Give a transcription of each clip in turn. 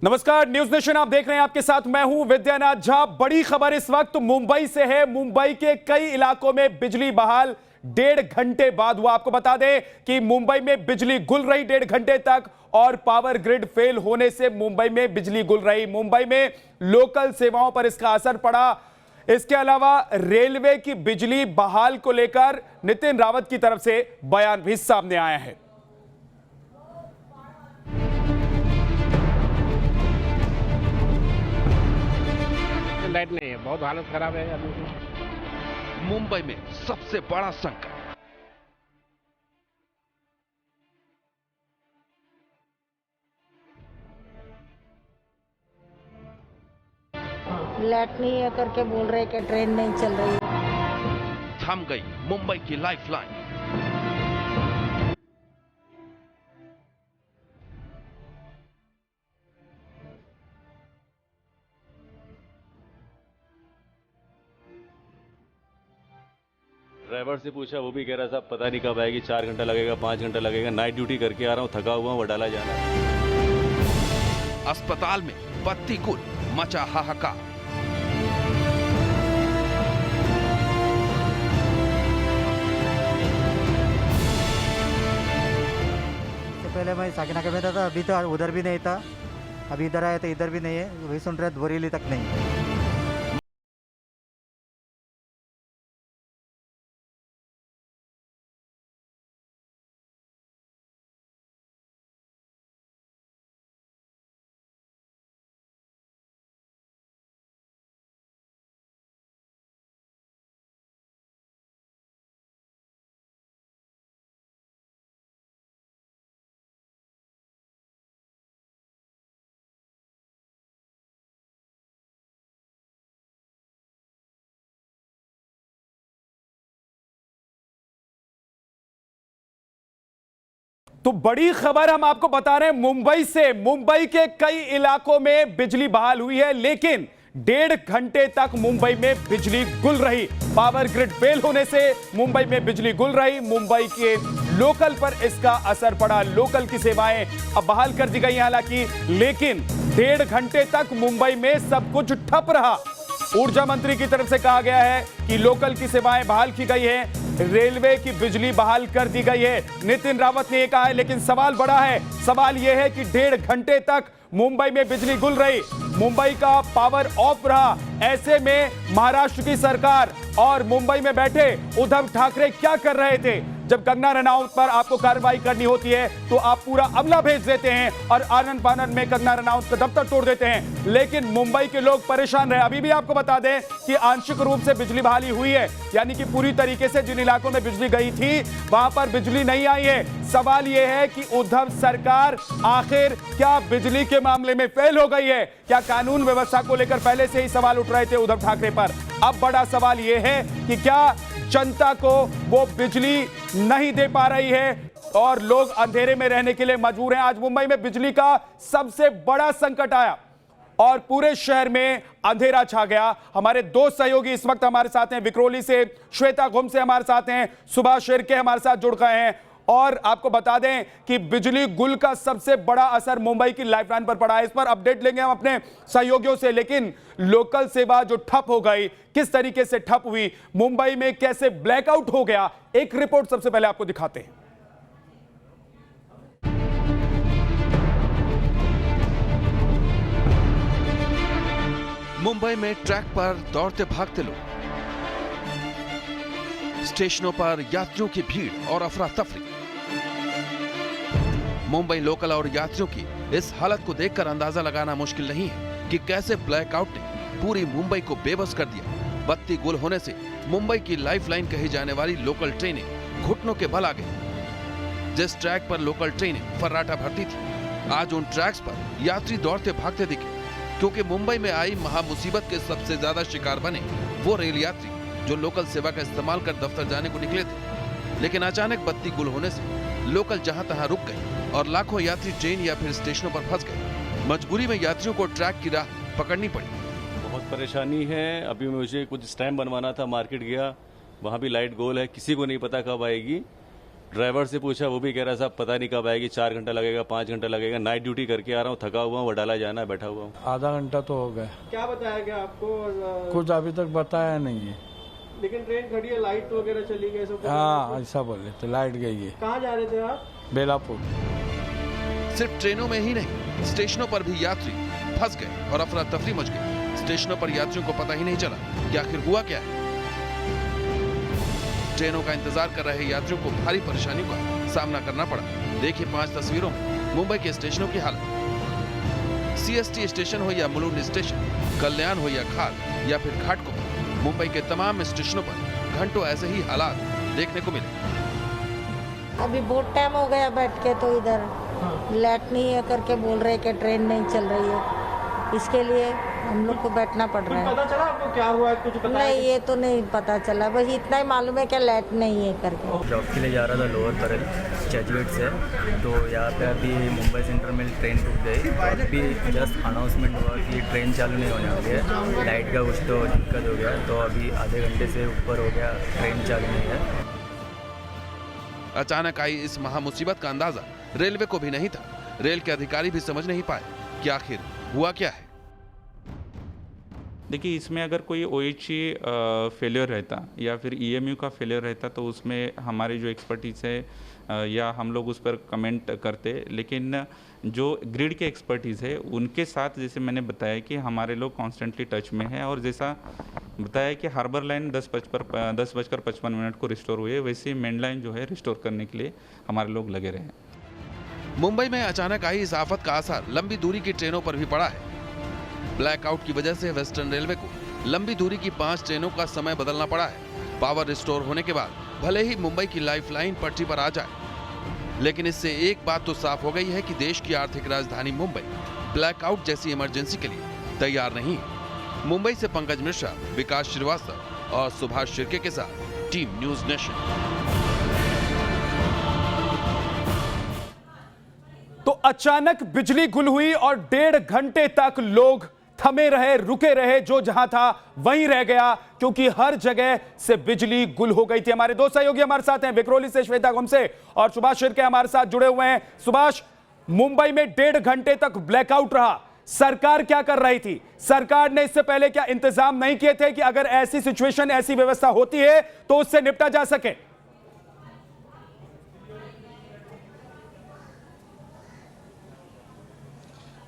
नमस्कार, news nation आप देख रहे हैं। आपके साथ मैं हूं विद्यानाथ झा। बड़ी खबर इस वक्त मुंबई से है। मुंबई के कई इलाकों में बिजली बहाल 1.5 घंटे बाद हुआ। आपको बता दें कि मुंबई में बिजली गुल रही 1.5 घंटे तक और पावर ग्रिड फेल होने से मुंबई में बिजली गुल रही। मुंबई में लोकल सेवाओं पर इसका असर पड़ा। इसके अलावा रेलवे की बिजली बहाल को लेकर नितिन रावत की तरफ से बयान भी सामने आया है। लाइट नहीं है, बहुत हालत खराब है अभी की। मुंबई में सबसे बड़ा संकट। लाइट नहीं है करके बोल रहे कि ट्रेन नहीं चल रही है। थम गई मुंबई की लाइफलाइन। ड्राइवर से पूछा, वो भी कह रहा था पता नहीं कब आएगी, 4 घंटा लगेगा, 5 घंटा लगेगा। नाइट ड्यूटी करके आ रहा हूँ, थका हुआ हूँ, वडाला जाना है। अस्पताल में बत्ती गुल, मचा हाहाकार। इससे पहले मैं साकिनाका में था, अभी तो उधर भी नहीं था। अभी इधर आया तो इधर भी नहीं है। वही सुन रहे बोरीली तक नहीं है। तो बड़ी खबर हम आपको बता रहे हैं मुंबई से। मुंबई के कई इलाकों में बिजली बहाल हुई है, लेकिन 1.5 घंटे तक मुंबई में बिजली गुल रही। पावर ग्रिड फेल होने से मुंबई में बिजली गुल रही। मुंबई के लोकल पर इसका असर पड़ा। लोकल की सेवाएं अब बहाल कर दी गई हैं हालांकि, लेकिन 1.5 घंटे तक मुंबई में सब कुछ ठप रहा। ऊर्जा मंत्री की तरफ से कहा गया है कि लोकल की सेवाएं बहाल की गई हैं, रेलवे की बिजली बहाल कर दी गई है। नितिन रावत ने यह कहा है, लेकिन सवाल बड़ा है। सवाल यह है कि 1.5 घंटे तक मुंबई में बिजली गुल रही, मुंबई का पावर ऑफ रहा। ऐसे में महाराष्ट्र की सरकार और मुंबई में बैठे उद्धव ठाकरे क्या कर रहे थे? जब कंगना रनौत पर आपको कार्रवाई करनी होती है तो आप पूरा अमला भेज देते हैं और आनन फानन में कंगना रनौत का दफ्तर तोड़ देते हैं। लेकिन मुंबई के लोग परेशान रहे। अभी भी आपको बता दें कि आंशिक रूप से बिजली बहाली हुई है, यानी कि पूरी तरीके से जिन इलाकों में बिजली गई थी वहां पर बिजली नहीं आई है। सवाल यह है कि उद्धव सरकार आखिर क्या बिजली के मामले में फेल हो गई है? क्या कानून व्यवस्था को लेकर पहले से ही सवाल उठ रहे थे उद्धव ठाकरे पर? अब बड़ा सवाल यह है कि क्या जनता को वो बिजली नहीं दे पा रही है और लोग अंधेरे में रहने के लिए मजबूर हैं। आज मुंबई में बिजली का सबसे बड़ा संकट आया और पूरे शहर में अंधेरा छा गया। हमारे दो सहयोगी इस वक्त हमारे साथ हैं। विक्रोली से श्वेता घुम से हमारे साथ हैं, सुभाष शेरके हमारे साथ जुड़ गए हैं। और आपको बता दें कि बिजली गुल का सबसे बड़ा असर मुंबई की लाइफलाइन पर पड़ा है। इस पर अपडेट लेंगे हम अपने सहयोगियों से। लेकिन लोकल सेवा जो ठप हो गई, किस तरीके से ठप हुई, मुंबई में कैसे ब्लैकआउट हो गया, एक रिपोर्ट सबसे पहले आपको दिखाते हैं। मुंबई में ट्रैक पर दौड़ते भागते लोग, स्टेशनों पर यात्रियों की भीड़ और अफरा तफरी। मुंबई लोकल और यात्रियों की इस हालत को देखकर अंदाजा लगाना मुश्किल नहीं है कि कैसे ब्लैकआउट ने पूरी मुंबई को बेबस कर दिया। बत्ती गुल होने से मुंबई की लाइफलाइन कही जाने वाली लोकल ट्रेनें घुटनों के बल आ गई। जिस ट्रैक पर लोकल ट्रेनें फर्राटा भरती थी, आज उन ट्रैक्स पर यात्री दौड़ते भागते दिखे, क्योंकि मुंबई में आई महामुसीबत के सबसे ज्यादा शिकार बने वो रेल यात्री जो लोकल सेवा का इस्तेमाल कर दफ्तर जाने को निकले थे। लेकिन अचानक बत्ती गुल होने से लोकल जहां तहां रुक गए और लाखों यात्री ट्रेन या फिर स्टेशनों पर फंस गए। मजबूरी में यात्रियों को ट्रैक की राह पकड़नी पड़ी। बहुत परेशानी है। अभी मुझे कुछ स्टैम्प बनवाना था, मार्केट गया, वहाँ भी लाइट गोल है, किसी को नहीं पता कब आएगी। ड्राइवर से पूछा, वो भी कह रहा साहब पता नहीं कब आएगी, 4 घंटा लगेगा, 5 घंटा लगेगा। नाइट ड्यूटी करके आ रहा हूँ, थका हुआ हूँ, वडाला जाना है, बैठा हुआ हूँ। आधा घंटा तो हो गया। क्या बताया गया आपको? कुछ अभी तक बताया नहीं है। लेकिन ट्रेन खड़ी है, लाइट वगैरह चली गई सब? हाँ ऐसा बोले तो लाइट गई है। कहाँ जा रहे थे आप? बेलापुर। सिर्फ ट्रेनों में ही नहीं, स्टेशनों पर भी यात्री फंस गए और अफरा तफरी मच गई। स्टेशनों पर यात्रियों को पता ही नहीं चला कि आखिर हुआ क्या है। ट्रेनों का इंतजार कर रहे यात्रियों को भारी परेशानियों का सामना करना पड़ा। देखिए 5 तस्वीरों में मुंबई के स्टेशनों की हालत। सीएसटी स्टेशन हो या मुलुंड स्टेशन, कल्याण हो या खाल या फिर घाटकोपर, मुंबई के तमाम स्टेशनों पर घंटों ऐसे ही हालात देखने को मिले। अभी बहुत टाइम हो गया बैठ के, तो इधर लाइट नहीं है करके बोल रहे कि ट्रेन नहीं चल रही है, इसके लिए हम लोग को बैठना पड़ रहा है। पता चला आपको क्या हुआ है? कुछ बताया? नहीं, ये तो नहीं पता चला, बस इतना ही मालूम है कि लाइट नहीं है करके। जॉब के लिए जा रहा था लोअर परल चर्चगेट से, तो यहाँ पे अभी मुंबई सेंट्रल में ट्रेन रुक गई। तो अभी जस्ट अनाउंसमेंट हुआ कि ट्रेन चालू नहीं होने वाली है, लाइट का कुछ तो दिक्कत हो गया, तो अभी आधे घंटे से ऊपर हो गया, ट्रेन चालू नहीं है। अचानक आई इस महामुसीबत का अंदाजा रेलवे को भी नहीं था। रेल के अधिकारी भी समझ नहीं पाए कि आखिर हुआ क्या है। देखिए, इसमें अगर कोई OHE फेलियर रहता या फिर EMU का फेलियर रहता तो उसमें हमारी जो एक्सपर्टीज है या हम लोग उस पर कमेंट करते, लेकिन जो ग्रिड के एक्सपर्टीज़ है उनके साथ जैसे मैंने बताया कि हमारे लोग कॉन्स्टेंटली टच में है, और जैसा बताया कि हार्बर लाइन 10:55 को रिस्टोर हुई है, वैसे मेन लाइन जो है रिस्टोर करने के लिए हमारे लोग लगे रहे। मुंबई में अचानक आई इस आफत का असर लंबी दूरी की ट्रेनों पर भी पड़ा है। ब्लैकआउट की वजह से वेस्टर्न रेलवे को लंबी दूरी की 5 ट्रेनों का समय बदलना पड़ा है। पावर रिस्टोर होने के बाद भले ही मुंबई की लाइफलाइन पटरी पर आ जाए, लेकिन इससे एक बात तो साफ हो गई है कि देश की आर्थिक राजधानी मुंबई ब्लैकआउट जैसी इमरजेंसी के लिए तैयार नहीं है। मुंबई से पंकज मिश्रा, विकास श्रीवास्तव और सुभाष शिर्के के साथ टीम न्यूज नेशन। तो अचानक बिजली गुल हुई और 1.5 घंटे तक लोग थमे रहे, रुके रहे। जो जहां था वहीं रह गया, क्योंकि हर जगह से बिजली गुल हो गई थी। हमारे दो सहयोगी हमारे साथ हैं, विक्रोली से श्वेता गोमसे और सुभाष शिर्के हमारे साथ जुड़े हुए हैं। सुभाष, मुंबई में 1.5 घंटे तक ब्लैकआउट रहा, सरकार क्या कर रही थी? सरकार ने इससे पहले क्या इंतजाम नहीं किए थे कि अगर ऐसी सिचुएशन, ऐसी व्यवस्था होती है तो उससे निपटा जा सके?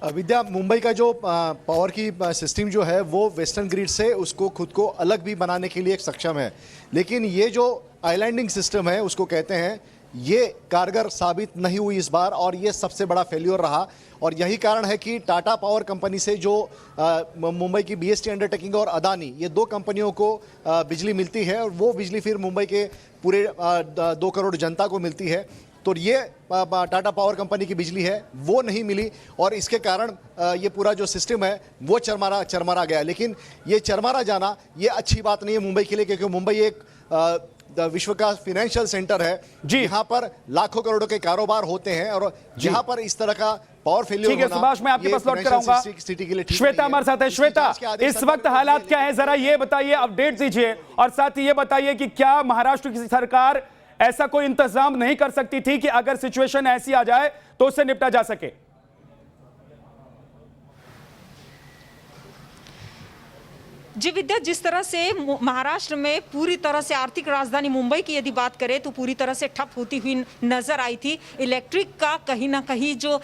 विद्या, मुंबई का जो पावर की सिस्टम जो है वो वेस्टर्न ग्रिड से उसको खुद को अलग भी बनाने के लिए सक्षम है, लेकिन ये जो आइलैंडिंग सिस्टम है उसको कहते हैं, ये कारगर साबित नहीं हुई इस बार, और ये सबसे बड़ा फेल्योर रहा। और यही कारण है कि टाटा पावर कंपनी से जो मुंबई की BST अंडरटेकिंग और अदानी, ये 2 कंपनियों को बिजली मिलती है, और वो बिजली फिर मुंबई के पूरे 2 करोड़ जनता को मिलती है। तो ये टाटा पावर कंपनी की बिजली है वो नहीं मिली, और इसके कारण ये पूरा जो सिस्टम है वो चरमरा गया। लेकिन ये चरमरा जाना ये अच्छी बात नहीं है मुंबई के लिए, क्योंकि मुंबई एक विश्व का फाइनेंशियल सेंटर है जी, यहाँ पर लाखों करोड़ों के कारोबार होते हैं, और जहाँ पर इस तरह का पावर फेलियर होना, सुभाष, मैं आपके पास लौट कर आऊंगा। सिटी के लिए श्वेता हमारे साथ है। श्वेता, इस वक्त हालात क्या है, जरा ये बताइए, अपडेट दीजिए, और साथ ही ये बताइए कि क्या महाराष्ट्र की सरकार ऐसा कोई इंतजाम नहीं कर सकती थी कि अगर सिचुएशन ऐसी आ जाए तो उससे निपटा जा सके? जी विद्या, जिस तरह से महाराष्ट्र में पूरी तरह से आर्थिक राजधानी मुंबई की यदि बात करें तो पूरी तरह से ठप होती हुई नजर आई थी। इलेक्ट्रिक का कहीं ना कहीं जो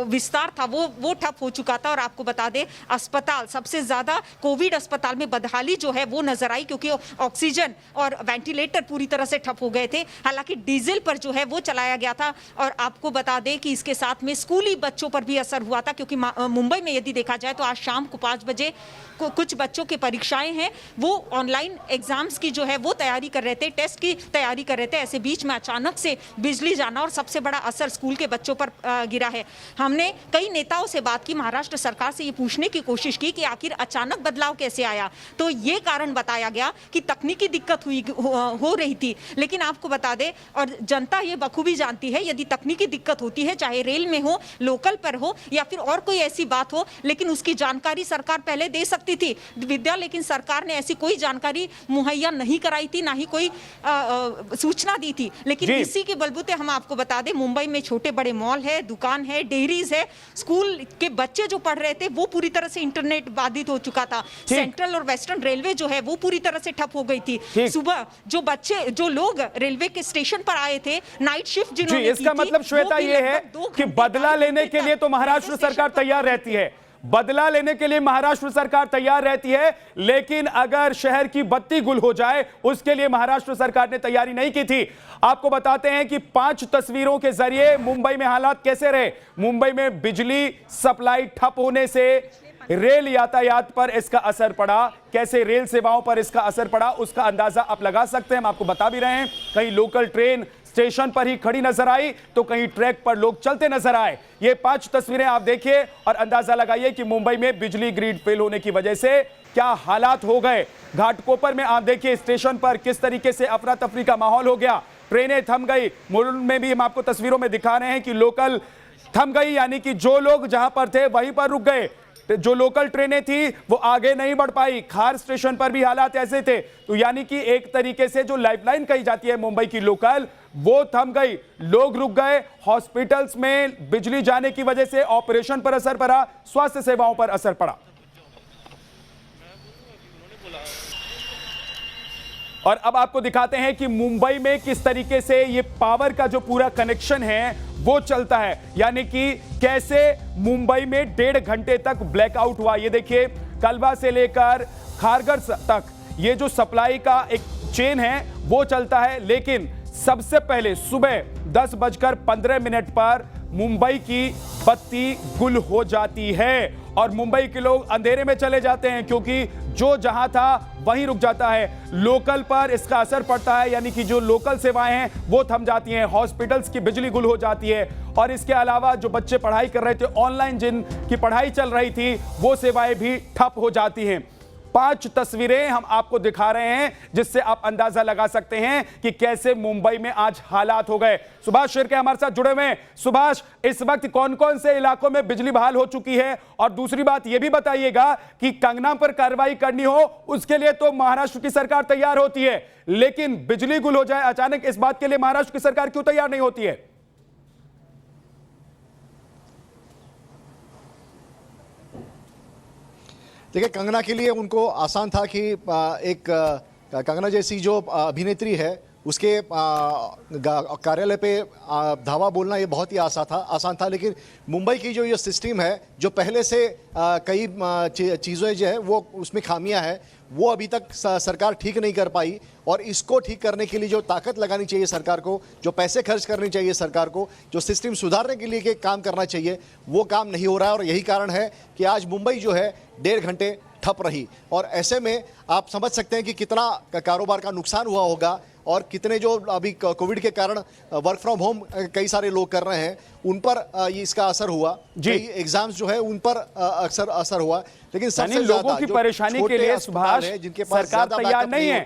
विस्तार था वो ठप हो चुका था। और आपको बता दें, अस्पताल सबसे ज़्यादा कोविड अस्पताल में बदहाली जो है वो नजर आई, क्योंकि ऑक्सीजन और वेंटिलेटर पूरी तरह से ठप हो गए थे। हालांकि डीजल पर जो है वो चलाया गया था। और आपको बता दें कि इसके साथ में स्कूली बच्चों पर भी असर हुआ था, क्योंकि मुंबई में यदि देखा जाए तो आज शाम को 5 बजे कुछ बच्चों के परीक्षाएं हैं, वो ऑनलाइन एग्जाम्स की जो है वो तैयारी कर रहे थे, टेस्ट की तैयारी कर रहे थे। ऐसे बीच में अचानक से बिजली जाना और सबसे बड़ा असर स्कूल के बच्चों पर गिरा है। हमने कई नेताओं से बात की, महाराष्ट्र सरकार से ये पूछने की कोशिश की कि आखिर अचानक बदलाव कैसे आया, तो ये कारण बताया गया कि तकनीकी दिक्कत हो रही थी। लेकिन आपको बता दें, और जनता ये बखूबी जानती है, यदि तकनीकी दिक्कत होती है, चाहे रेल में हो, लोकल पर हो या फिर और कोई ऐसी बात हो, लेकिन उसकी जानकारी सरकार पहले दे सकती थी। विद्या, लेकिन सरकार ने ऐसी कोई जानकारी मुहैया नहीं कराई थी, ना ही कोई सूचना दी थी। लेकिन इसी के बलबूते हम आपको बता दें, मुंबई में छोटे बड़े मॉल है, दुकान है, डेयरीज है, स्कूल के बच्चे जो पढ़ रहे थे वो पूरी तरह से इंटरनेट बाधित हो चुका था। सेंट्रल और वेस्टर्न रेलवे जो है वो पूरी तरह से ठप हो गई थी। सुबह जो लोग रेलवे के स्टेशन पर आए थे, नाइट शिफ्ट जिन्होंने इसका मतलब श्वेता ये है कि बदला लेने के लिए तो महाराष्ट्र सरकार तैयार रहती है, बदला लेने के लिए महाराष्ट्र सरकार तैयार रहती है, लेकिन अगर शहर की बत्ती गुल हो जाए उसके लिए महाराष्ट्र सरकार ने तैयारी नहीं की थी। आपको बताते हैं कि 5 तस्वीरों के जरिए मुंबई में हालात कैसे रहे। मुंबई में बिजली सप्लाई ठप होने से रेल यातायात पर इसका असर पड़ा, कैसे रेल सेवाओं पर इसका असर पड़ा उसका अंदाजा आप लगा सकते हैं। हम आपको बता भी रहे हैं, कहीं लोकल ट्रेन स्टेशन पर ही खड़ी नजर आई तो कहीं ट्रैक पर लोग चलते नजर आए। ये 5 तस्वीरें आप देखिए और अंदाजा लगाइए कि मुंबई में बिजली ग्रिड फेल होने की वजह से क्या हालात हो गए। घाटकोपर में आप देखिए स्टेशन पर किस तरीके से अफरा तफरी का माहौल हो गया, ट्रेनें थम गई। मुलुंड में भी हम आपको तस्वीरों में दिखा रहे हैं कि लोकल थम गई, यानी कि जो लोग जहां पर थे वहीं पर रुक गए। जो लोकल ट्रेनें थी वो आगे नहीं बढ़ पाई। खार स्टेशन पर भी हालात ऐसे थे। तो यानी कि एक तरीके से जो लाइफलाइन कही जाती है मुंबई की लोकल, वो थम गई, लोग रुक गए। हॉस्पिटल्स में बिजली जाने की वजह से ऑपरेशन पर असर पड़ा, स्वास्थ्य सेवाओं पर असर पड़ा। और अब आपको दिखाते हैं कि मुंबई में किस तरीके से ये पावर का जो पूरा कनेक्शन है वो चलता है, यानी कि कैसे मुंबई में 1.5 घंटे तक ब्लैकआउट हुआ। ये देखिए कलवा से लेकर खारघर तक ये जो सप्लाई का एक चेन है वो चलता है, लेकिन सबसे पहले सुबह 10:15 पर मुंबई की बत्ती गुल हो जाती है और मुंबई के लोग अंधेरे में चले जाते हैं, क्योंकि जो जहां था वहीं रुक जाता है। लोकल पर इसका असर पड़ता है, यानी कि जो लोकल सेवाएं हैं वो थम जाती हैं, हॉस्पिटल्स की बिजली गुल हो जाती है। और इसके अलावा जो बच्चे पढ़ाई कर रहे थे, ऑनलाइन जिनकी पढ़ाई चल रही थी, वो सेवाएं भी ठप हो जाती हैं। 5 तस्वीरें हम आपको दिखा रहे हैं जिससे आप अंदाजा लगा सकते हैं कि कैसे मुंबई में आज हालात हो गए। सुभाष शेरके हमारे साथ जुड़े हुए हैं। सुभाष, इस वक्त कौन कौन से इलाकों में बिजली बहाल हो चुकी है? और दूसरी बात यह भी बताइएगा कि कंगना पर कार्रवाई करनी हो उसके लिए तो महाराष्ट्र की सरकार तैयार होती है, लेकिन बिजली गुल हो जाए अचानक, इस बात के लिए महाराष्ट्र की सरकार क्यों तैयार नहीं होती है? देखिए, कंगना के लिए उनको आसान था कि एक कंगना जैसी जो अभिनेत्री है उसके कार्यालय पे धावा बोलना ये बहुत ही आसान था। लेकिन मुंबई की जो ये सिस्टम है, जो पहले से कई चीज़ें जो है वो उसमें खामियां है, वो अभी तक सरकार ठीक नहीं कर पाई। और इसको ठीक करने के लिए जो ताकत लगानी चाहिए सरकार को, जो पैसे खर्च करने चाहिए सरकार को, जो सिस्टम सुधारने के लिए काम करना चाहिए, वो काम नहीं हो रहा है। और यही कारण है कि आज मुंबई जो है 1.5 घंटे ठप रही। और ऐसे में आप समझ सकते हैं कि कितना कारोबार का नुकसान हुआ होगा और कितने जो अभी कोविड के कारण वर्क फ्रॉम होम कई सारे लोग कर रहे हैं उन पर इसका असर हुआ। कई एग्जाम्स जो है उन पर अक्सर असर हुआ। लेकिन सबसे लोगों की परेशानी के लिए सुभाष सरकार तैयार नहीं है।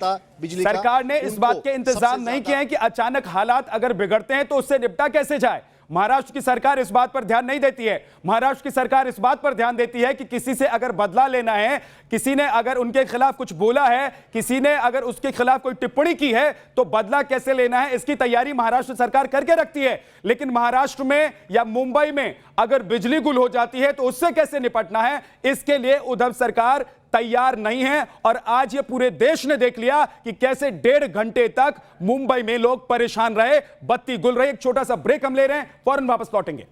सरकार ने इस बात के इंतजाम नहीं किए हैं कि अचानक हालात अगर बिगड़ते हैं तो उससे निपटा कैसे जाए। महाराष्ट्र की सरकार इस बात पर ध्यान नहीं देती है। महाराष्ट्र की सरकार इस बात पर ध्यान देती है कि किसी से अगर बदला लेना है, किसी ने अगर उनके खिलाफ कुछ बोला है, किसी ने अगर उसके खिलाफ कोई टिप्पणी की है, तो बदला कैसे लेना है इसकी तैयारी महाराष्ट्र सरकार करके रखती है। लेकिन महाराष्ट्र में या मुंबई में अगर बिजली गुल हो जाती है तो उससे कैसे निपटना है, इसके लिए उद्धव सरकार तैयार नहीं है। और आज ये पूरे देश ने देख लिया कि कैसे 1.5 घंटे तक मुंबई में लोग परेशान रहे, बत्ती गुल रही। एक छोटा सा ब्रेक हम ले रहे हैं, फौरन वापस लौटेंगे।